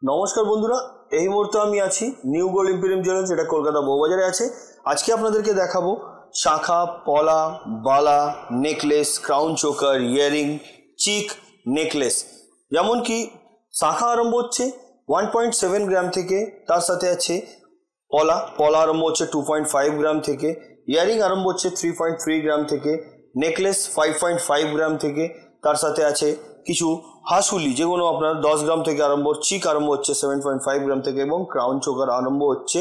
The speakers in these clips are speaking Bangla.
নমস্কার বন্ধুরা, এই মুহূর্তে আমি আছি নিউ গোল্ড ইম্পেরিয়াম জুয়েলার্স, যেটা কলকাতা বউবাজারে আছে। আজকে আপনাদেরকে দেখাবো শাখা, পলা, বালা, নেকলেস, ক্রাউন চোকার, ইয়ারিং, চিক, নেকলেস। যেমন কি শাখা আরম্ভ হচ্ছে 1.7 গ্রাম থেকে, তার সাথে আছে পলা আরম্ভ হচ্ছে 2.5 গ্রাম থেকে, ইয়ারিং আরম্ভ হচ্ছে 3.3 গ্রাম থেকে, নেকলেস 5.5 গ্রাম থেকে, তার সাথে আছে কিছু হাসুলি যেগুলো আপনার 10 গ্রাম থেকে আরম্ভ, চিক আরম্ভ হচ্ছে 7.5 গ্রাম থেকে এবং ক্রাউন চোকার আরম্ভ হচ্ছে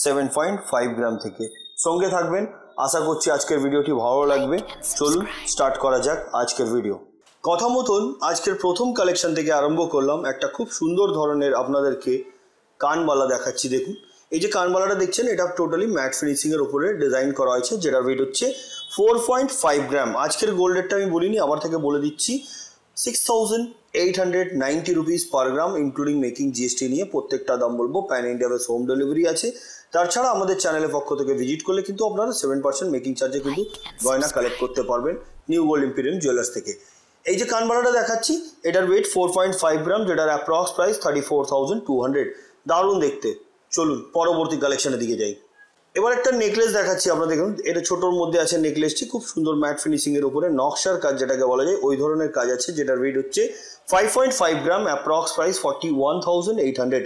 7.5 গ্রাম থেকে। সঙ্গে থাকবেন, আশা করছি আজকের ভিডিওটি ভালো লাগবে। চলুন স্টার্ট করা যাক আজকের ভিডিও। কথা মতন আজকের প্রথম কালেকশন থেকে আরম্ভ করলাম। একটা খুব সুন্দর ধরনের আপনাদেরকে কানবালা দেখাচ্ছি। দেখুন, এই যে কানবালাটা দেখছেন, এটা টোটালি ম্যাট ফিনিশিংয়ের উপরে ডিজাইন করা হয়েছে, যেটার ওয়েট হচ্ছে 4.5 গ্রাম। আজকের গোল্ড রেটটা আমি বলিনি, আবার থেকে বলে দিচ্ছি, 6,890 রুপিস পার গ্রাম ইনক্লুডিং মেকিং জিএসটি নিয়ে প্রত্যেকটা দাম বলবো। Pan India base home delivery আছে। তাছাড়া আমাদের চ্যানেলের পক্ষ থেকে ভিজিট করলে কিন্তু আপনারা 7% মেকিং চার্জে কিন্তু গয়না কালেক্ট করতে পারবেন নিউ গোল্ড ইম্পেরিয়াম জুয়েলার্স থেকে। এই যে কানবালাটা দেখাচ্ছি, এটার ওয়েট 4.5 গ্রাম, যেটার অ্যাপ্রক্স প্রাইস 34,200। দারুণ দেখতে। চলুন পরবর্তী কালেকশনের দিকে যাই। এবার একটা নেকলেস দেখাচ্ছি আপনাদের। দেখুন, এটা ছোটোর মধ্যে আছে নেকলেসটি, খুব সুন্দর ম্যাট ফিনিশিংয়ের উপরে নকশার কাজ যেটাকে বলা যায়, ওই ধরনের কাজ আছে, যেটার ওয়েট হচ্ছে 5.5 গ্রাম, অ্যাপ্রক্স প্রাইস 41,800,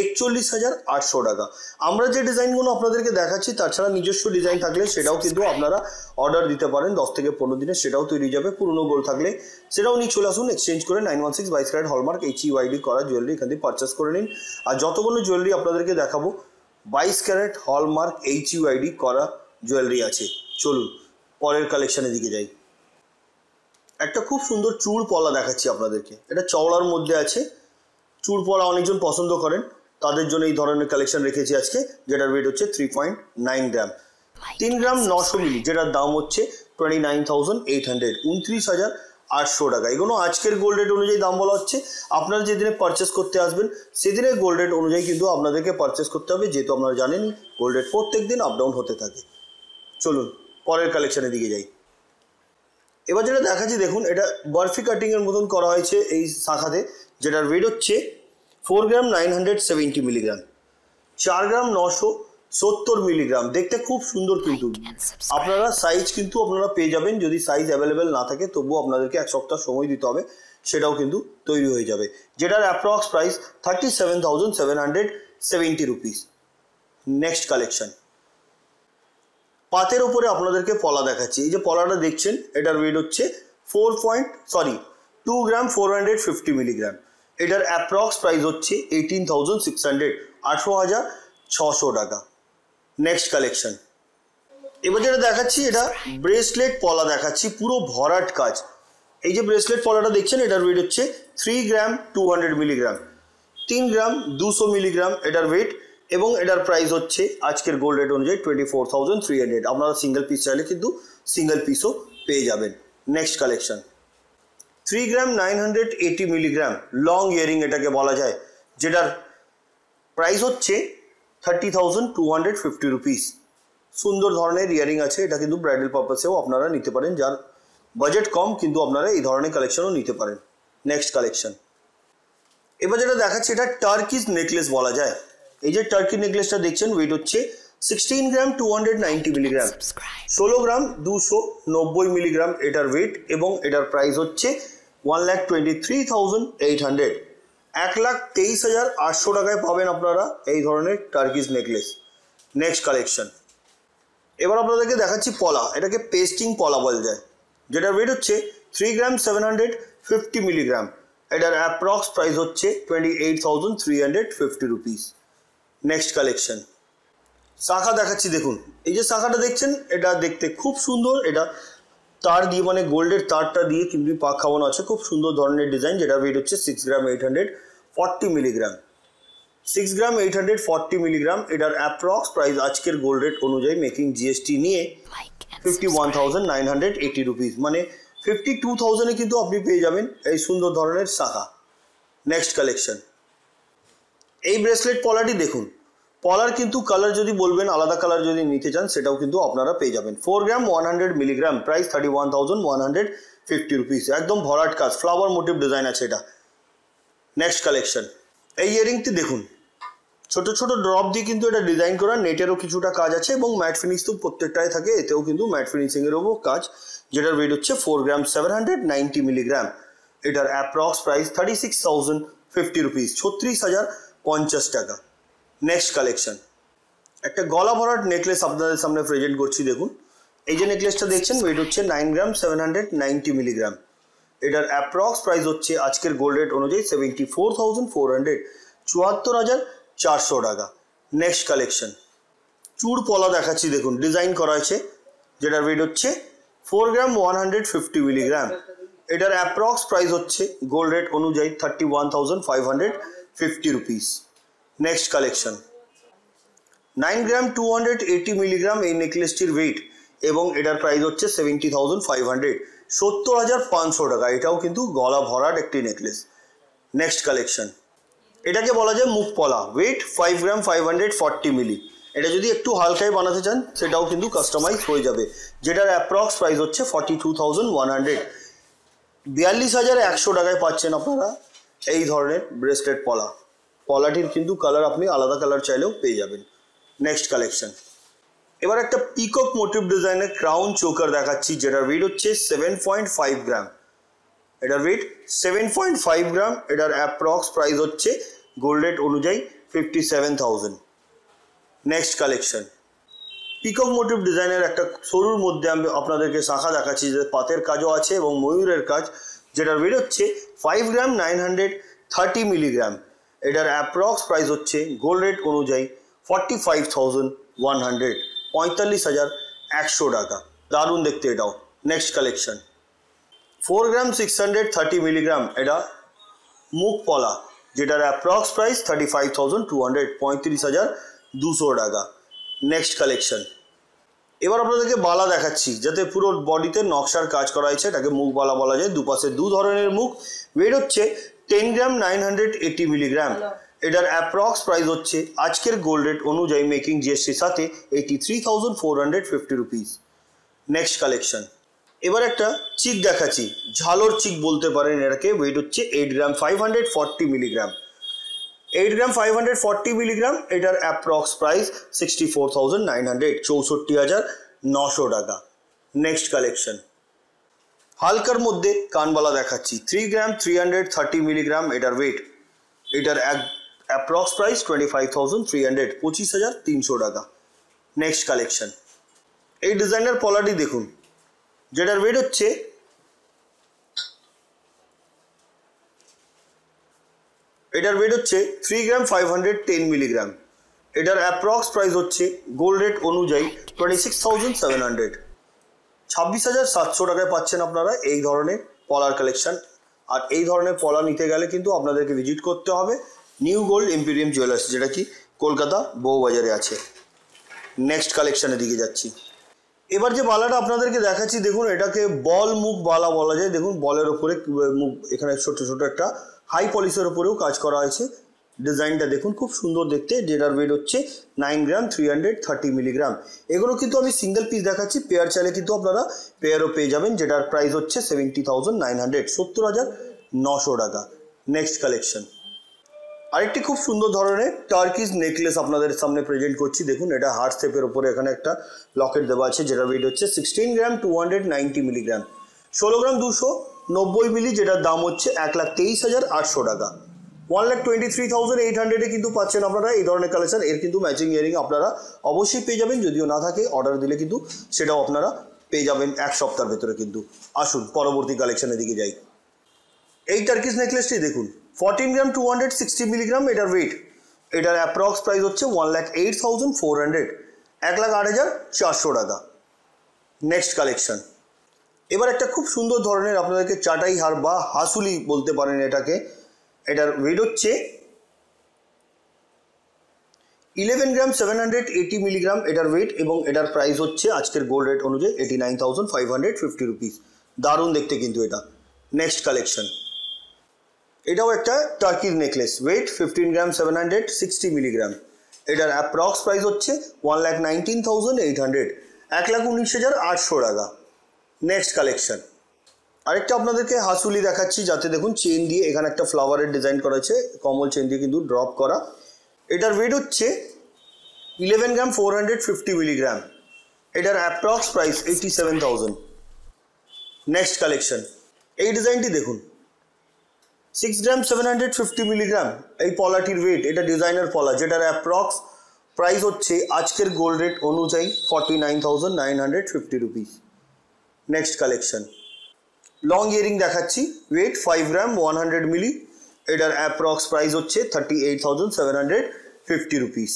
41,800 টাকা। আমরা যে ডিজাইনগুলো আপনাদেরকে দেখাচ্ছি, তাছাড়া নিজস্ব ডিজাইন থাকলে সেটাও কিন্তু আপনারা অর্ডার দিতে পারেন 10 থেকে 15 দিনে, সেটাও তৈরি যাবে। পুরনো গোল্ড থাকলে সেটাও নিয়ে চলে আসুন, এক্সচেঞ্জ করে 916 22 ক্যারেট হলমার্ক HUID করা জুয়েলারি এখান থেকে পারচেস করে নিন। আর যতগুলো জুয়েলারি আপনাদেরকে দেখাবো 22 ক্যারেট হলমার্ক HUID করা জুয়েলারি আছে। চলুন পরের কালেকশনের দিকে যাই। একটা খুব সুন্দর চূড় পলা দেখাচ্ছি আপনাদেরকে। এটা চওড়ার মধ্যে আছে। চূড় পলা অনেকজন পছন্দ করেন, তাদের জন্য এই ধরনের কালেকশন রেখেছি আজকে, যেটার ওয়েট হচ্ছে 3.9 গ্রাম, 3 গ্রাম 900 মিলি, যেটার দাম হচ্ছে 29,800, 29,800 টাকা। এগুলো আজকের গোল্ড রেট অনুযায়ী দাম বলা হচ্ছে। আপনারা যেদিনে পারচেস করতে আসবেন সেদিনের গোল্ড রেট অনুযায়ী কিন্তু আপনাদেরকে পারচেস করতে হবে, যেহেতু আপনারা জানেন গোল্ড রেট প্রত্যেক দিন আপ ডাউন হতে থাকে। চলুন পরের কালেকশনের দিকে যাই। এবার যেটা দেখাচ্ছি, দেখুন, এটা বরফি কাটিংয়ের মতন করা হয়েছে এই শাখাতে, যেটার ওয়েট হচ্ছে 4 গ্রাম 970 মিলিগ্রাম, 4 গ্রাম 970 মিলিগ্রাম। দেখতে খুব সুন্দর, কিন্তু আপনারা সাইজ কিন্তু আপনারা পেয়ে যাবেন। যদি সাইজ অ্যাভেলেবেল না থাকে তবুও আপনাদেরকে 1 সপ্তাহ সময় দিতে হবে, সেটাও কিন্তু তৈরি হয়ে যাবে। যেটার approx price 37,770 rupees. Next collection, পাতের ওপরে আপনাদেরকে পলা দেখাচ্ছি। এই যে পলাটা দেখছেন, এটার ওয়েট হচ্ছে 2 গ্রাম 450 মিলিগ্রাম। এটার অ্যাপ্রক্স প্রাইস হচ্ছে 18,600, 18,600 টাকা। নেক্সট কালেকশন, এবার যেটা দেখাচ্ছি, এটা ব্রেসলেট পলা দেখাচ্ছি, পুরো ভরাট কাজ। এই যে ব্রেসলেট পলাটা দেখছেন, এটার ওয়েট হচ্ছে 3 গ্রাম 200 মিলিগ্রাম, 3 গ্রাম 200 মিলিগ্রাম এটার ওয়েট, এবং এটার প্রাইস হচ্ছে আজকের গোল্ড রেট অনুযায়ী 24,300। আপনারা সিঙ্গেল পিস চাইলে কিন্তু সিঙ্গেল পিসও পেয়ে যাবেন। নেক্সট কালেকশন, 3 গ্রাম 980 মিলিগ্রাম লং ইয়ারিং এটাকে বলা যায়, যেটার প্রাইস হচ্ছে 30,250 রুপিস। সুন্দর ধরনের ইয়ারিং আছে, এটা কিন্তু ব্রাইডাল পারপাসেও আপনারা নিতে পারেন, যার বাজেট কম কিন্তু আপনারা এই ধরনের কালেকশনও নিতে পারেন। নেক্সট কালেকশন, এবার যেটা দেখাচ্ছে, এটা টার্কিস নেকলেস বলা যায়। এই যে টার্কি নেকলেসটা দেখছেন, ওয়েট হচ্ছে 16 গ্রাম 290 মিলিগ্রাম, 16 গ্রাম 290 মিলিগ্রাম এটার ওয়েট, এবং এটার প্রাইস হচ্ছে 1,23,800, 1,23,800 টাকায় পাবেন আপনারা এই ধরনের টার্কিস নেকলেস। নেক্সট কালেকশন, এবার আপনাদেরকে দেখাচ্ছি পলা। এটাকে পেস্টিং পলা বলা যায়, যেটার ওয়েট হচ্ছে 3 গ্রাম 750 মিলিগ্রাম। এটার অ্যাপ্রক্স প্রাইস হচ্ছে 28,350 রুপিস। নেক্সট কালেকশন, শাখা দেখাচ্ছি। দেখুন, এই যে শাখাটা দেখছেন, এটা দেখতে খুব সুন্দর। এটা তার দিয়ে, মানে গোল্ডের তারটা দিয়ে কিন্তু পাক খাওয়ানো আছে, খুব সুন্দর ধরনের ডিজাইন। যেটা ওয়েট হচ্ছে 6 গ্রাম 840 মিলিগ্রাম, 6 গ্রাম 840 মিলিগ্রাম। এটার অ্যাপ্রক্স প্রাইস আজকের গোল্ড রেট অনুযায়ী মেকিং জিএসটি নিয়ে 51,980 রুপিস, মানে 52,000-এ কিন্তু আপনি পেয়ে যাবেন এই সুন্দর ধরনের শাখা। নেক্সট কালেকশন, এই ব্রেসলেট পলাটি দেখুন, পলার কিন্তু কালার যদি বলবেন আলাদা কালার যদি নিতে চান সেটাও কিন্তু আপনারা পেয়ে যাবেন। 4 গ্রাম 100 মিলিগ্রাম, প্রাইস 31,150 রুপিস। একদম ভরাট কাজ, ফ্লাওয়ার মোটিভ ডিজাইন আছে এটা। নেক্সট কালেকশন, এই ইয়ারিংটি দেখুন ছোট ছোট ড্রপ দিয়ে কিন্তু এটা ডিজাইন করা, নেটেরও কিছুটা কাজ আছে এবং ম্যাট ফিনিশ তো প্রত্যেকটাই থাকে, এতেও কিন্তু ম্যাট ফিনিশিং এর উপর কাজ, যেটার ওয়েট হচ্ছে 4 গ্রাম 790 মিলিগ্রাম। এটার অ্যাপ্রক্স প্রাইস 36,050 রুপিস, 36,050 টাকা। নেক্সট কালেকশন, একটা গলা ভরাট নেকলেস আপনাদের সামনে প্রেজেন্ট করছি। দেখুন এই যে নেকলেসটা দেখছেন ওয়েট হচ্ছে 9 গ্রাম 790 মিলিগ্রাম। এটার অ্যাপ্রক্স প্রাইস হচ্ছে আজকের গোল্ড রেট অনুযায়ী 74,400, 74,400 টাকা। নেক্সট কালেকশন, চূড় পলা দেখাচ্ছি, দেখুন ডিজাইন করা আছে, যেটার ওয়েট হচ্ছে 4 গ্রাম 150 মিলিগ্রাম। এটার অ্যাপ্রক্স প্রাইস হচ্ছে গোল্ড রেট অনুযায়ী 31,550 রুপিস। নেক্সট কালেকশন, 9 গ্রাম 280 মিলিগ্রাম এই নেকলেসটির ওয়েট এবং এটার প্রাইস হচ্ছে 70,500, 70,500 টাকা। এটাও কিন্তু গলা ভরাট একটি নেকলেস। নেক্সট কালেকশন, এটাকে বলা যায় মুখ পলা, ওয়েট 5 গ্রাম 540 মিলি। এটা যদি একটু হালকায় বানাতে চান সেটাও কিন্তু কাস্টমাইজ হয়ে যাবে, যেটার অ্যাপ্রক্স প্রাইস হচ্ছে 42,100, 42,100 টাকায় পাচ্ছেন আপনারা এই ধরনের ব্রেসলেট পলা। পলাটির কিন্তু কালার আপনি আলাদা কালার চাইলেও পেয়ে যাবেন। নেক্সট কালেকশন, এবার একটা পিকক মোটিভ ডিজাইনের ক্রাউন চোকার দেখাচ্ছি, যেটার ওয়েট হচ্ছে 7.5 গ্রাম। এটার ওয়েট 7.5 গ্রাম। এটার অ্যাপ্রক্স প্রাইস হচ্ছে গোল্ড রেট অনুযায়ী 57,000। নেক্সট কালেকশন, পিকক মোটিভ ডিজাইনের একটা সরুর মধ্যে আমি আপনাদেরকে শাখা দেখাচ্ছি, যে পাতের কাজও আছে এবং ময়ূরের কাজ, যেটার ওয়েট হচ্ছে 5 গ্রাম 930 মিলিগ্রাম। এটার অ্যাপ্রক্স প্রাইস হচ্ছে গোল্ড রেট অনুযায়ী 45,100, 45,100 টাকা। দারুণ দেখতে এটাও। নেক্সট কালেকশন, 4 গ্রাম 630 মিলিগ্রাম। এটা মুখ পলা, যেটার অ্যাপ্রক্স প্রাইস 35,200, 35,200 টাকা। নেক্সট কালেকশন, এবার আপনাদেরকে বালা দেখাচ্ছি, যাতে পুরো বডিতে নকশার কাজ করা হয়েছে, এটাকে মুখ বালা বলা যায়। দুপাশে দু ধরনের মুখ, ওয়েট হচ্ছে 10 গ্রাম 980 মিলিগ্রাম। এটার অ্যাপ্রক্স প্রাইস হচ্ছে আজকের গোল্ড রেট অনুযায়ী মেকিং জিএসটির সাথে 83,450 রুপিস। নেক্সট কালেকশন, এবার একটা চিক দেখাচ্ছি, ঝালর চিক বলতে পারেন এটাকে, ওয়েট হচ্ছে 8 গ্রাম 540 মিলিগ্রাম। 8 গ্রাম 540 মিলিগ্রাম। এটার অ্যাপ্রক্স প্রাইস 64,900, 64,900 টাকা। নেক্সট কালেকশন, হালকার মধ্যে কানবালা দেখাচ্ছি, 3 গ্রাম 330 মিলিগ্রাম। এটার ওয়েট, এটার অ্যাপ্রক্স প্রাইস 25,300, 25,300 টাকা। নেক্সট কালেকশন, এই ডিজাইনার পলাটি দেখুন, যেটার ওয়েট হচ্ছে 3 গ্রাম 510 মিলিগ্রাম। এটার অ্যাপ্রক্স প্রাইস হচ্ছে গোল্ড রেট অনুযায়ী 26,700, 26,700 টাকায় পাচ্ছেন আপনারা এই ধরনের পলার কালেকশন। আর এই ধরনের পলা নিতে গেলে কিন্তু আপনাদেরকে ভিজিট করতে হবে নিউ গোল্ড এম্পিরিয়াম জুয়েলার্স, যেটা কি কলকাতা বউবাজারে আছে। নেক্সট কালেকশনের দিকে যাচ্ছি। এবার যে বালাটা আপনাদেরকে দেখাচ্ছি, দেখুন এটাকে বল মুখ বালা বলা যায়। দেখুন বলের ওপরে মুখ, এখানে ছোট ছোট একটা হাই পলিশের ওপরেও কাজ করা হয়েছে। ডিজাইনটা দেখুন খুব সুন্দর দেখতে, যেটার ওয়েট হচ্ছে 9 গ্রাম 330 মিলিগ্রাম। এগুলো কিন্তু আমি সিঙ্গেল পিস দেখাচ্ছি, পেয়ার চাইলে কিন্তু আপনারা পেয়ারও পেয়ে যাবেন, যেটার প্রাইস হচ্ছে 70,900, 70,900 টাকা। নেক্সট কালেকশন, আরেকটি খুব সুন্দর ধরনের টার্কিশ নেকলেস আপনাদের সামনে প্রেজেন্ট করছি। দেখুন এটা হার্ট শেপের ওপরে এখানে একটা লকেট দেওয়া আছে, যেটার ওয়েট হচ্ছে 16 গ্রাম 290 মিলিগ্রাম। 16 গ্রাম 290 মিলি, যেটার দাম হচ্ছে 1,23,800 টাকা। 1,23,800 কিন্তু পাচ্ছেন আপনারা এই ধরনের কালেকশন। এর কিন্তু ম্যাচিং ইয়ারিং আপনারা অবশ্যই পেয়ে যাবেন, যদিও না থাকে অর্ডার দিলে কিন্তু সেটাও আপনারা পেয়ে যাবেন এক সপ্তাহের ভেতরে কিন্তু। আসুন পরবর্তী কালেকশনের দিকে যাই। এই টার্কিশ নেকলেসটি দেখুন, 14 গ্রাম 260 মিলিগ্রাম এটার ওয়েট। এটার অ্যাপ্রক্স প্রাইস হচ্ছে 1,08,400, 1,08,400 টাকা। নেক্সট কালেকশন, এবার একটা খুব সুন্দর ধরনের আপনাদেরকে চাটাই হার বা হাসুলি বলতে পারেন এটাকে। এটার ওয়েট হচ্ছে 11 গ্রাম 780 মিলিগ্রাম এটার ওয়েট এবং এটার প্রাইস হচ্ছে আজকের গোল্ড রেট অনুযায়ী 89,550 রুপিস। দারুণ দেখতে কিন্তু এটা। নেক্সট কালেকশন, এটাও একটা টার্কির নেকলেস, ওয়েট 15 গ্রাম 760 মিলিগ্রাম। এটার অ্যাপ্রক্স প্রাইস হচ্ছে 1,19,800, 1,19,800 টাকা। নেক্সট কালেকশন, আরেকটা আপনাদেরকে হাসুলি দেখাচ্ছি, যাতে দেখুন চেন দিয়ে এখানে একটা ফ্লাওয়ারের ডিজাইন করা আছে, কমল চেন দিয়ে কিন্তু ড্রপ করা। এটার ওয়েট হচ্ছে 11 গ্রাম 450 মিলিগ্রাম। এটার অ্যাপ্রক্স প্রাইস 87,000। নেক্সট কালেকশন, এই ডিজাইনটি দেখুন, 6 গ্রাম 750 মিলিগ্রাম এই পলাটির ওয়েট। এটা ডিজাইনার পলা, যেটার অ্যাপ্রক্স প্রাইস হচ্ছে আজকের গোল্ড রেট অনুযায়ী 49,950 rupees. Next collection, long earring দেখাচ্ছি, ওয়েট 5 গ্রাম 100 মিলি। এটার অ্যাপ্রক্স প্রাইস হচ্ছে 38,750 রুপিস।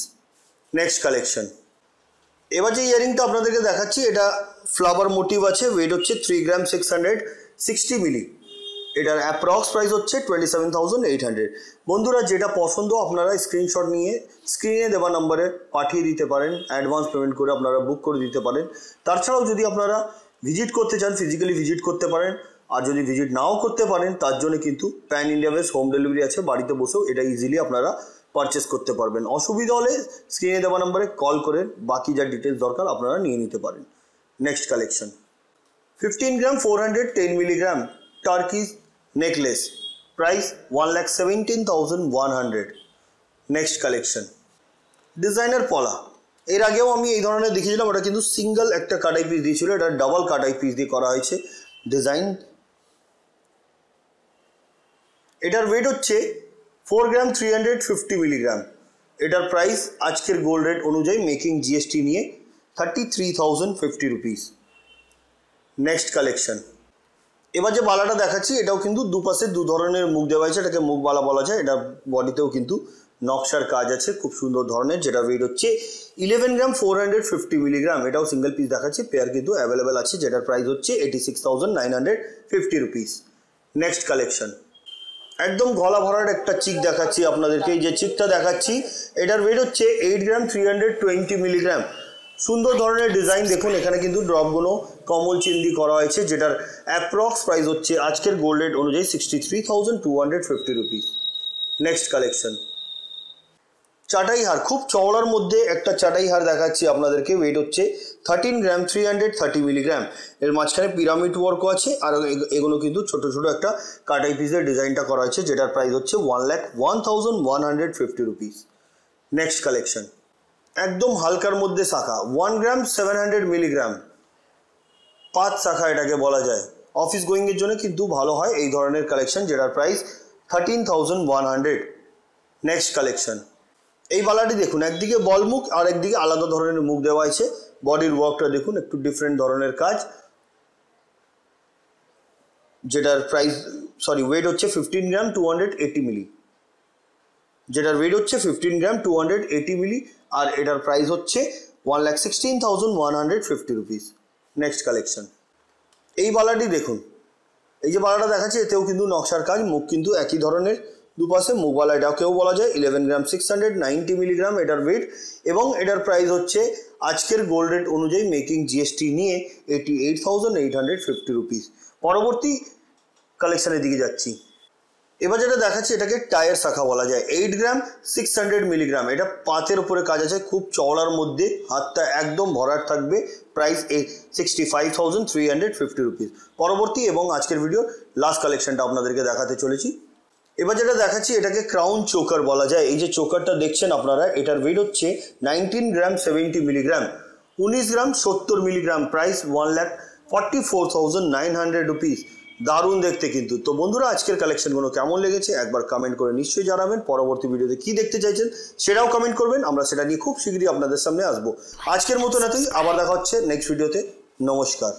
নেক্সট কালেকশন, এবার যে ইয়ারিংটা আপনাদেরকে দেখাচ্ছি এটা ফ্লাওয়ার মোটিভ আছে, ওয়েট হচ্ছে 3 গ্রাম 660 মিলি। এটার অ্যাপ্রক্স প্রাইস হচ্ছে 27,800। বন্ধুরা যেটা পছন্দ আপনারা স্ক্রিনশট নিয়ে স্ক্রিনে দেওয়া নম্বরে পাঠিয়ে দিতে পারেন, অ্যাডভান্স পেমেন্ট করে আপনারা বুক করে দিতে পারেন। তাছাড়াও যদি আপনারা ভিজিট করতে চান ফিজিক্যালি ভিজিট করতে পারেন, আর যদি ভিজিট নাও করতে পারেন তার জন্য কিন্তু pan India base home delivery আছে, বাড়িতে বসেও এটা ইজিলি আপনারা পারচেস করতে পারবেন। অসুবিধা হলে স্ক্রিনে দেওয়া নম্বরে কল করে বাকি যা ডিটেলস দরকার আপনারা নিয়ে নিতে পারেন। Next collection, 15 gram 410 milligram turquoise necklace, price 1,17,100। Next collection, designer পলা। এর আগেও আমি এই ধরনের দেখিয়েছিলাম, ওটা কিন্তু সিঙ্গেল একটা কাটাই পিস দিয়েছিল, এটা ডাবল কাটাই পিস দিয়ে করা হয়েছে ডিজাইন। এটার ওয়েট হচ্ছে 4 গ্রাম 350 মিলিগ্রাম। এটার প্রাইস আজকের গোল্ড রেট অনুযায়ী মেকিং জিএসটি নিয়ে 33,050 রুপিস। নেক্সট কালেকশন, এবার যে বালাটা দেখাচ্ছি এটাও কিন্তু দুপাশে দু ধরনের মুখ দেওয়া হয়েছে, এটাকে মুখ বালা বলা যায়। এটা বডিতেও কিন্তু নকশার কাজ আছে খুব সুন্দর ধরনের, যেটা ওয়েট হচ্ছে 11 গ্রাম 450 মিলিগ্রাম। এটাও সিঙ্গেল পিস দেখাচ্ছি, পেয়ার কিন্তু অ্যাভেলেবেল আছে, যেটার প্রাইস হচ্ছে 86,950 রুপিস। নেক্সট কালেকশন, একদম গলা ভরার একটা চিক দেখাচ্ছি আপনাদেরকে। এই যে চিকটা দেখাচ্ছি এটার ওয়েট হচ্ছে 8 গ্রাম 320 মিলিগ্রাম। সুন্দর ধরনের ডিজাইন দেখুন, এখানে কিন্তু ড্রপগুলো কমল চিন্দি করা হয়েছে, যেটার অ্যাপ্রক্স প্রাইস হচ্ছে আজকের গোল্ড রেট অনুযায়ী 63,250 রুপিস। নেক্সট কালেকশন, চাটাই হার, খুব চওড়ার মধ্যে একটা চাটাই হার দেখাচ্ছি আপনাদেরকে। ওয়েট হচ্ছে 13 গ্রাম 330 মিলিগ্রাম। এর মাঝখানে পিরামিড ওয়ার্কও আছে, আর এগুলো কিন্তু ছোট ছোট একটা কাটাই পিসের ডিজাইনটা করা হয়েছে, যেটার প্রাইস হচ্ছে 1,01,150 রুপিস। নেক্সট কালেকশন, একদম হালকার মধ্যে শাখা, 1 গ্রাম 700 মিলিগ্রাম, 5 শাখা এটাকে বলা যায়। অফিস গোয়িংয়ের জন্য কিন্তু ভালো হয় এই ধরনের কালেকশন, যেটার প্রাইস 13,100। নেক্সট কালেকশন, এই বালাটি দেখুন, একদিকে বল মুখ আর একদিকে আলাদা ধরনের মুখ দেওয়া আছে। বডির ওয়ার্কটা দেখুন, একটু ডিফারেন্ট ধরনের কাজ, যেটার প্রাইস ওয়েট হচ্ছে 15 গ্রাম 280 মিলি। যেটার ওয়েট হচ্ছে 15 গ্রাম 280 মিলি, আর এটার প্রাইস হচ্ছে 1,16,150 রুপিস। নেক্সট কালেকশন, এই বালাটি দেখুন, এই যে বালাটা দেখাচ্ছে এতেও কিন্তু নকশার কাজ, মুখ কিন্তু একই ধরনের দুপাশে মুখবালা। এটাকেও বলা যায় 11 গ্রাম 690 মিলিগ্রাম এটার ওয়েট, এবং এটার প্রাইস হচ্ছে আজকের গোল্ড রেট অনুযায়ী মেকিং জিএসটি নিয়ে 88,850 রুপিস। পরবর্তী কালেকশানের দিকে যাচ্ছি। এবার যেটা দেখাচ্ছি এটাকে টায়ার শাখা বলা যায়, 8 গ্রাম 600 মিলিগ্রাম। এটা পাতের উপরে কাজ আছে, খুব চওড়ার মধ্যে, হাতটা একদম ভরাট থাকবে। Price 65,350 rupees. পরবর্তী এবং আজকের ভিডিও লাস্ট কালেকশনটা আপনাদেরকে দেখাতে চলেছি। এবার যেটা দেখাচ্ছি এটাকে ক্রাউন চোকার বলা যায়। এই যে চোকারটা দেখছেন আপনারা, এটার ওয়েট হচ্ছে 19 গ্রাম 70 মিলিগ্রাম, 19 গ্রাম 70 মিলিগ্রাম। Price 1,44,900 rupees. দারুণ দেখতে কিন্তু। তো বন্ধুরা আজকের কালেকশনগুলো কেমন লেগেছে একবার কমেন্ট করে নিশ্চয়ই জানাবেন। পরবর্তী ভিডিওতে কি দেখতে চাইছেন সেটাও কমেন্ট করবেন, আমরা সেটা নিয়ে খুব শীঘ্রই আপনাদের সামনে আসবো। আজকের মতো এতই, আবার দেখা হচ্ছে নেক্সট ভিডিওতে। নমস্কার।